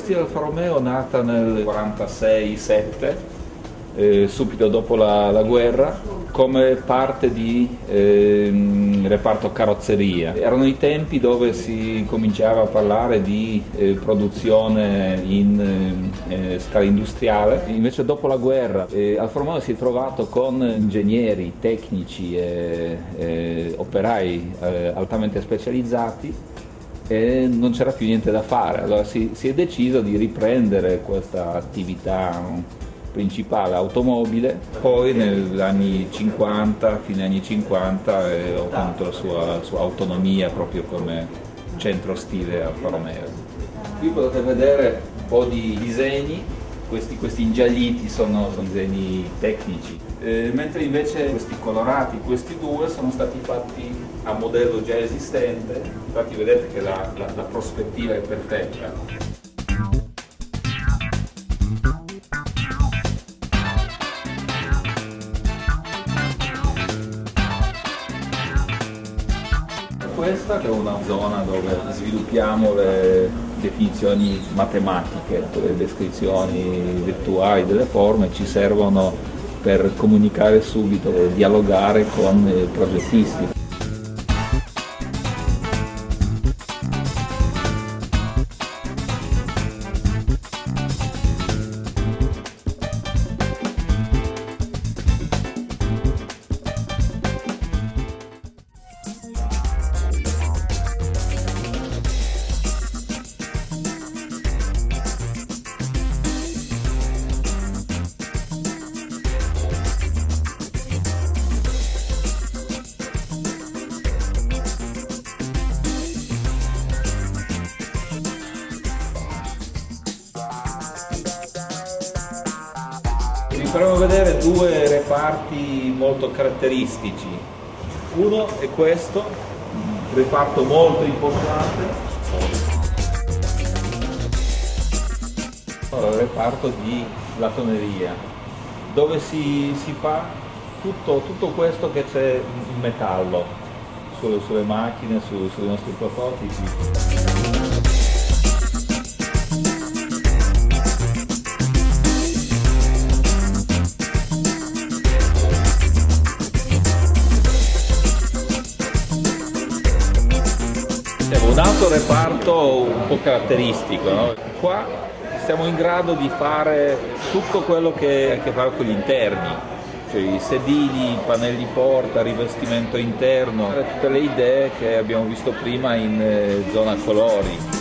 stile Alfa Romeo è nata nel 46-7, subito dopo la guerra, come parte di reparto carrozzeria. Erano i tempi dove si cominciava a parlare di produzione in scala industriale. Invece dopo la guerra Alfa Romeo si è trovato con ingegneri, tecnici e operai altamente specializzati e non c'era più niente da fare. Allora si è deciso di riprendere questa attività principale automobile, poi negli anni 50, fine anni 50, ho ottenuto la sua autonomia proprio come centro stile Alfa Romeo. Qui potete vedere un po' di disegni, questi ingialliti sono disegni tecnici, mentre invece questi colorati, questi due, sono stati fatti a modello già esistente, infatti vedete che la prospettiva è perfetta. Questa è una zona dove sviluppiamo le definizioni matematiche, le descrizioni virtuali delle forme ci servono per comunicare subito e dialogare con i progettisti. Vi faremo vedere due reparti molto caratteristici. Uno è questo, un reparto molto importante, il reparto di latoneria, dove si fa tutto questo che c'è in metallo sulle macchine, sui nostri prototipi. Un altro reparto un po' caratteristico, no? Qua siamo in grado di fare tutto quello che ha a che fare con gli interni, cioè i sedili, i pannelli porta, rivestimento interno, tutte le idee che abbiamo visto prima in zona colori.